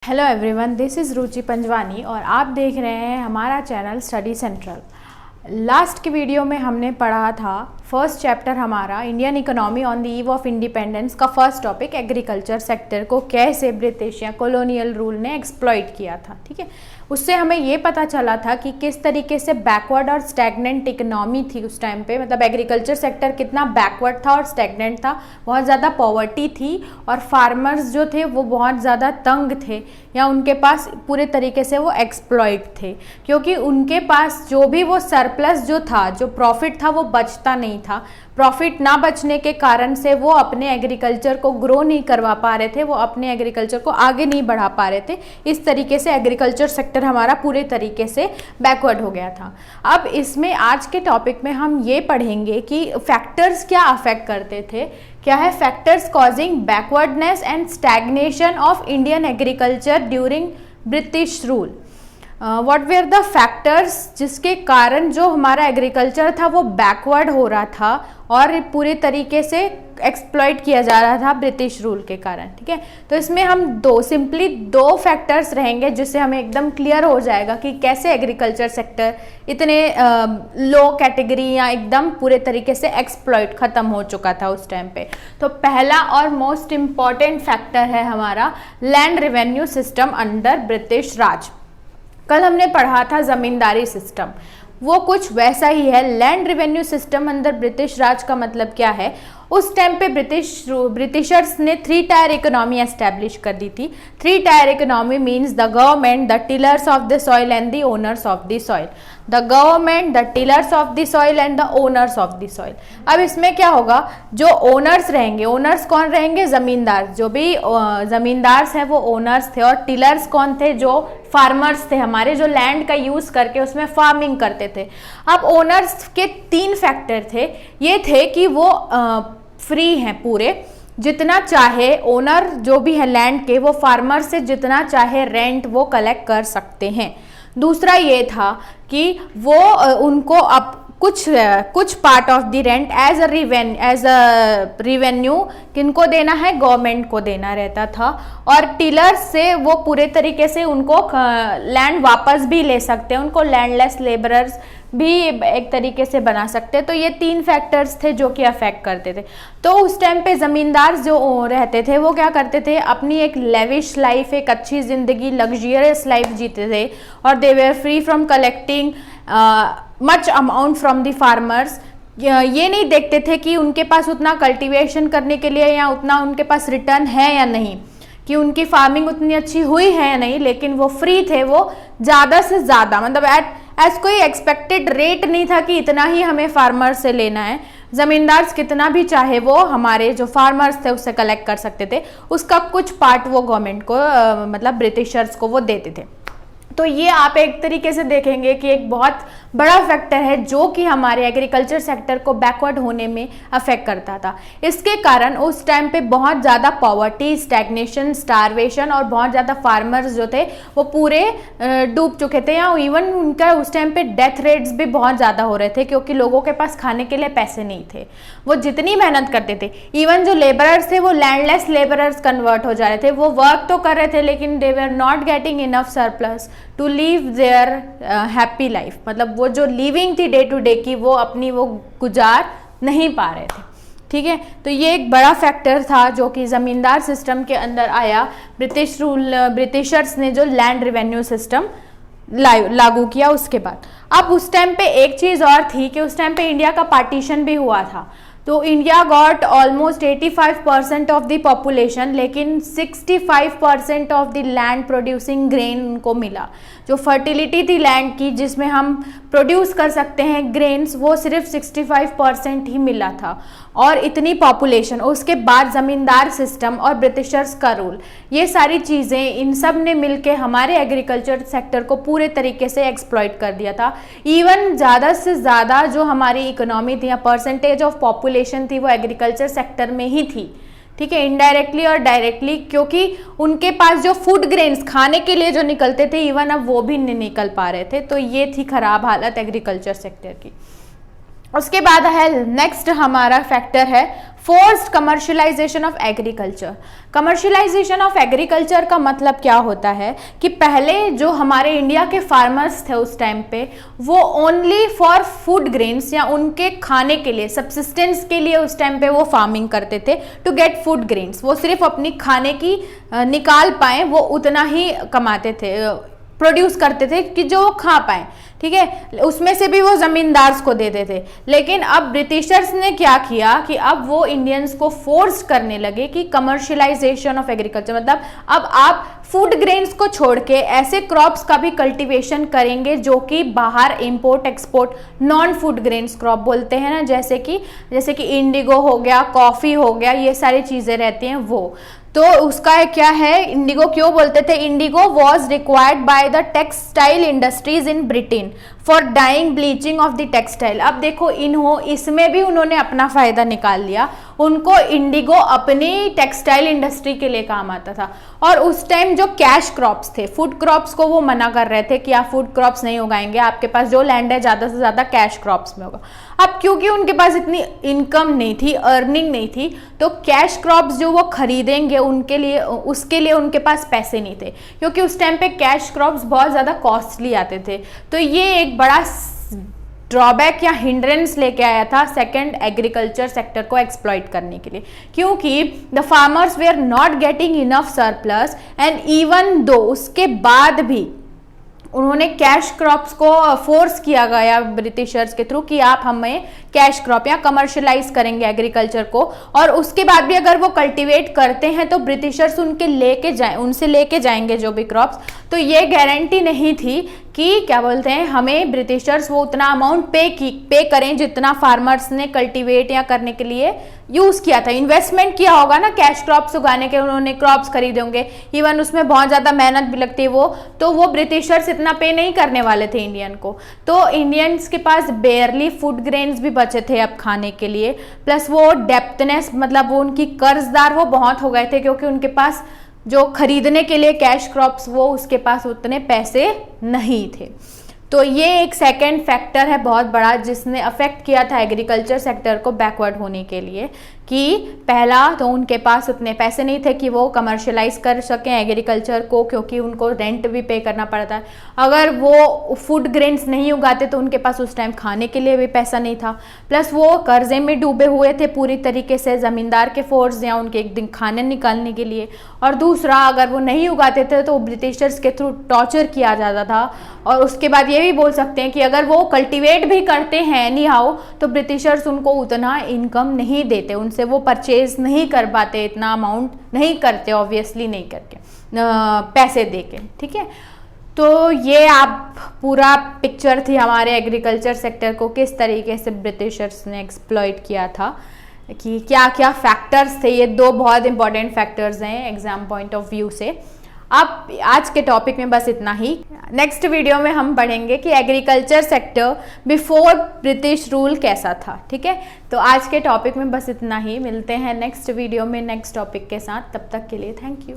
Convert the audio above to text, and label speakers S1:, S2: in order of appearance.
S1: Hello everyone, this is रुचि पंजवानी और आप देख रहे हैं हमारा चैनल स्टडी सेंट्रल। लास्ट की वीडियो में हमने पढ़ा था फर्स्ट चैप्टर हमारा Indian economy on the eve of independence का फर्स्ट टॉपिक एग्रीकल्चर सेक्टर को कैसे ब्रिटिश या कॉलोनियल रूल ने एक्सप्लॉइट किया था। ठीक है, उससे हमें ये पता चला था कि किस तरीके से बैकवर्ड और स्टैग्नेंट इकोनॉमी थी उस टाइम पे, मतलब एग्रीकल्चर सेक्टर कितना बैकवर्ड था और स्टैग्नेंट था, बहुत ज़्यादा पॉवर्टी थी और फार्मर्स जो थे वो बहुत ज़्यादा तंग थे या उनके पास पूरे तरीके से वो एक्सप्लॉइट थे, क्योंकि उनके पास जो भी वो सरप्लस जो था, जो प्रॉफिट था वो बचता नहीं था। प्रॉफिट ना बचने के कारण से वो अपने एग्रीकल्चर को ग्रो नहीं करवा पा रहे थे, वो अपने एग्रीकल्चर को आगे नहीं बढ़ा पा रहे थे। इस तरीके से एग्रीकल्चर सेक्टर हमारा पूरे तरीके से बैकवर्ड हो गया था। अब इसमें आज के टॉपिक में हम ये पढ़ेंगे कि फैक्टर्स क्या अफेक्ट करते थे, क्या है factors causing backwardness and stagnation of Indian agriculture during British rule. What were the factors जिसके कारण जो हमारा एग्रीकल्चर था वो बैकवर्ड हो रहा था और पूरे तरीके से एक्सप्लॉइट किया जा रहा था ब्रिटिश रूल के कारण। ठीक है, तो इसमें हम सिंपली दो फैक्टर्स रहेंगे जिससे हमें एकदम क्लियर हो जाएगा कि कैसे एग्रीकल्चर सेक्टर इतने लो कैटेगरी या एकदम पूरे तरीके से एक्सप्लॉइट खत्म हो चुका था उस टाइम पे। तो पहला और मोस्ट इम्पॉर्टेंट फैक्टर है हमारा land revenue system under British Raj. कल हमने पढ़ा था जमींदारी सिस्टम, वो कुछ वैसा ही है। लैंड रेवेन्यू सिस्टम अंदर ब्रिटिश राज का मतलब क्या है, उस टाइम पे ब्रिटिशर्स ने 3 टायर इकोनॉमी एस्टेब्लिश कर दी थी। 3 tyre economy means the government, the tillers of the soil and the owners of the soil. The government, the tillers of the soil and the owners of the soil. अब इसमें क्या होगा, जो owners रहेंगे, owners कौन रहेंगे, जमींदार। जो भी जमींदार हैं वो ओनर्स थे और टिलर्स कौन थे, जो फार्मर्स थे हमारे, जो लैंड का यूज करके उसमें फार्मिंग करते थे। अब ओनर्स के 3 फैक्टर थे, ये थे कि वो फ्री हैं पूरे, जितना चाहे ओनर जो भी है लैंड के वो फार्मर से जितना चाहे रेंट वो कलेक्ट कर सकते हैं। दूसरा ये था कि वो उनको अब कुछ part of the rent as a revenue किनको देना है, गवर्नमेंट को देना रहता था। और टिलर्स से वो पूरे तरीके से उनको लैंड वापस भी ले सकते हैं, उनको लैंडलेस लेबरर्स भी एक तरीके से बना सकते हैं। तो ये 3 फैक्टर्स थे जो कि अफेक्ट करते थे। तो उस टाइम पे ज़मींदार जो रहते थे वो क्या करते थे, अपनी एक लेविश लाइफ, एक अच्छी ज़िंदगी, लग्जरियस लाइफ जीते थे और they were free from collecting much amount from the farmers. ये नहीं देखते थे कि उनके पास उतना कल्टीवेशन करने के लिए या उतना उनके पास रिटर्न है या नहीं, कि उनकी फार्मिंग उतनी अच्छी हुई है या नहीं, लेकिन वो फ्री थे, वो ज़्यादा से ज़्यादा, मतलब एज कोई एक्सपेक्टेड रेट नहीं था कि इतना ही हमें फार्मर से लेना है। ज़मींदार कितना भी चाहे वो हमारे जो फार्मर्स थे उससे कलेक्ट कर सकते थे, उसका कुछ पार्ट वो गवर्नमेंट को मतलब ब्रिटिशर्स को वो देते थे। तो ये आप एक तरीके से देखेंगे कि एक बहुत बड़ा फैक्टर है जो कि हमारे एग्रीकल्चर सेक्टर को बैकवर्ड होने में अफेक्ट करता था। इसके कारण उस टाइम पे बहुत ज़्यादा पॉवर्टी, स्टैग्नेशन, स्टारवेशन और बहुत ज़्यादा फार्मर्स जो थे वो पूरे डूब चुके थे, या इवन उनका उस टाइम पे डेथ रेट्स भी बहुत ज़्यादा हो रहे थे, क्योंकि लोगों के पास खाने के लिए पैसे नहीं थे। वो जितनी मेहनत करते थे, इवन जो लेबरर्स थे वो लैंडलेस लेबरर्स कन्वर्ट हो जा रहे थे। वो वर्क तो कर रहे थे लेकिन they were not getting enough surplus to live their happy life, मतलब वो जो लिविंग थी डे टू डे की वो अपनी वो गुजार नहीं पा रहे थे। ठीक है, तो ये एक बड़ा फैक्टर था जो कि ज़मींदार सिस्टम के अंदर आया। ब्रिटिशर्स ने जो लैंड रेवेन्यू सिस्टम लागू किया उसके बाद। अब उस टाइम पे एक चीज़ और थी कि उस टाइम पे इंडिया का पार्टीशन भी हुआ था। तो India got almost 85% of the population, लेकिन 65% of the land producing grain उनको मिला। जो फर्टिलिटी थी लैंड की जिसमें हम प्रोड्यूस कर सकते हैं ग्रेन्स, वो सिर्फ 65% ही मिला था। और इतनी पॉपुलेशन, उसके बाद ज़मींदार सिस्टम और ब्रिटिशर्स का रूल, ये सारी चीज़ें इन सब ने मिलके हमारे एग्रीकल्चर सेक्टर को पूरे तरीके से एक्सप्लॉइट कर दिया था। इवन ज़्यादा से ज़्यादा जो हमारी इकोनॉमी थी या परसेंटेज ऑफ पॉपुलेशन थी वो एग्रीकल्चर सेक्टर में ही थी। ठीक है, इनडायरेक्टली और डायरेक्टली, क्योंकि उनके पास जो फूड ग्रेन्स खाने के लिए जो निकलते थे इवन अब वो भी नहीं निकल पा रहे थे। तो ये थी खराब हालत एग्रीकल्चर सेक्टर की। उसके बाद है नेक्स्ट हमारा फैक्टर है forced commercialisation of agriculture. Commercialisation of agriculture का मतलब क्या होता है कि पहले जो हमारे इंडिया के फार्मर्स थे उस टाइम पे, वो ओनली फॉर फूड ग्रेन्स या उनके खाने के लिए, सब्सिस्टेंस के लिए उस टाइम पे वो फार्मिंग करते थे टू गेट फूड ग्रेन्स। वो सिर्फ अपनी खाने की निकाल पाए वो उतना ही कमाते थे, प्रोड्यूस करते थे कि जो वो खा पाए, ठीक है, उसमें से भी वो जमींदार्स को देते थे। लेकिन अब ब्रिटिशर्स ने क्या किया कि अब वो इंडियंस को फोर्स करने लगे कि कमर्शियलाइजेशन ऑफ एग्रीकल्चर, मतलब अब आप फूड ग्रेन्स को छोड़ के ऐसे क्रॉप्स का भी कल्टीवेशन करेंगे जो कि बाहर import export non food grains crop बोलते हैं ना, जैसे कि इंडिगो हो गया, कॉफ़ी हो गया, ये सारी चीज़ें रहती हैं वो। तो उसका क्या है, इंडिगो क्यों बोलते थे? Indigo was required by the textile industries in Britain for dyeing bleaching of the textile. अब देखो इसमें भी उन्होंने अपना फायदा निकाल लिया। उनको इंडिगो अपनी टेक्सटाइल इंडस्ट्री के लिए काम आता था। और उस टाइम जो कैश क्रॉप्स थे, फूड क्रॉप्स को वो मना कर रहे थे कि आप फूड क्रॉप्स नहीं उगाएंगे, आपके पास जो लैंड है ज़्यादा से ज़्यादा कैश क्रॉप्स में होगा। अब क्योंकि उनके पास इतनी इनकम नहीं थी, अर्निंग नहीं थी, तो कैश क्रॉप्स जो वो खरीदेंगे उसके लिए उनके पास पैसे नहीं थे, क्योंकि उस टाइम पे कैश क्रॉप्स बहुत ज़्यादा कॉस्टली आते थे। तो ये एक बड़ा ड्रॉबैक या हिंड्रेंस लेके आया था सेकंड एग्रीकल्चर सेक्टर को एक्सप्लॉइट करने के लिए, क्योंकि the farmers were not getting enough surplus and even though उसके बाद भी उन्होंने कैश क्रॉप्स को फोर्स किया गया ब्रिटिशर्स के थ्रू कि आप हमें कैश क्रॉप या कमर्शियलाइज करेंगे एग्रीकल्चर को, और उसके बाद भी अगर वो कल्टीवेट करते हैं तो ब्रिटिशर्स उनसे लेके जाएंगे जो भी क्रॉप्स। तो ये गारंटी नहीं थी कि क्या बोलते हैं, हमें ब्रिटिशर्स वो उतना अमाउंट पे करें जितना फार्मर्स ने कल्टीवेट या करने के लिए यूज़ किया था। इन्वेस्टमेंट किया होगा ना कैश क्रॉप्स उगाने के, उन्होंने क्रॉप्स खरीदे होंगे, इवन उसमें बहुत ज़्यादा मेहनत भी लगती है तो वो ब्रिटिशर्स इतना पे नहीं करने वाले थे इंडियन को। तो इंडियंस के पास बेयरली फूड ग्रेन्स भी बचे थे अब खाने के लिए, प्लस वो डेप्थनेस, मतलब वो उनकी कर्जदार वो बहुत हो गए थे, क्योंकि उनके पास जो खरीदने के लिए कैश क्रॉप्स वो उसके पास उतने पैसे नहीं थे। तो ये एक सेकंड फैक्टर है बहुत बड़ा जिसने अफेक्ट किया था एग्रीकल्चर सेक्टर को बैकवर्ड होने के लिए, कि पहला तो उनके पास उतने पैसे नहीं थे कि वो कमर्शियलाइज कर सकें एग्रीकल्चर को, क्योंकि उनको रेंट भी पे करना पड़ता है। अगर वो फूड ग्रेन्स नहीं उगाते तो उनके पास उस टाइम खाने के लिए भी पैसा नहीं था, प्लस वो कर्जे में डूबे हुए थे पूरी तरीके से ज़मींदार के फोर्स या उनके एक दिन खाने निकालने के लिए। और दूसरा, अगर वो नहीं उगाते थे तो ब्रिटिशर्स के थ्रू टॉर्चर किया जाता था। और उसके बाद ये भी बोल सकते हैं कि अगर वो कल्टीवेट भी करते हैं एनी हाउ, तो ब्रिटिशर्स उनको उतना इनकम नहीं देते, उनसे वो परचेज नहीं कर पाते, इतना अमाउंट नहीं करते, ऑब्वियसली नहीं करके पैसे देके, ठीक है। तो ये आप पूरा पिक्चर थी हमारे एग्रीकल्चर सेक्टर को किस तरीके से ब्रिटिशर्स ने एक्सप्लॉइट किया था, कि क्या क्या फैक्टर्स थे। ये दो बहुत इंपॉर्टेंट फैक्टर्स हैं एग्जाम पॉइंट ऑफ व्यू से। अब आज के टॉपिक में बस इतना ही। नेक्स्ट वीडियो में हम पढ़ेंगे कि agriculture sector before British rule कैसा था, ठीक है। तो आज के टॉपिक में बस इतना ही, मिलते हैं नेक्स्ट वीडियो में नेक्स्ट टॉपिक के साथ। तब तक के लिए थैंक यू।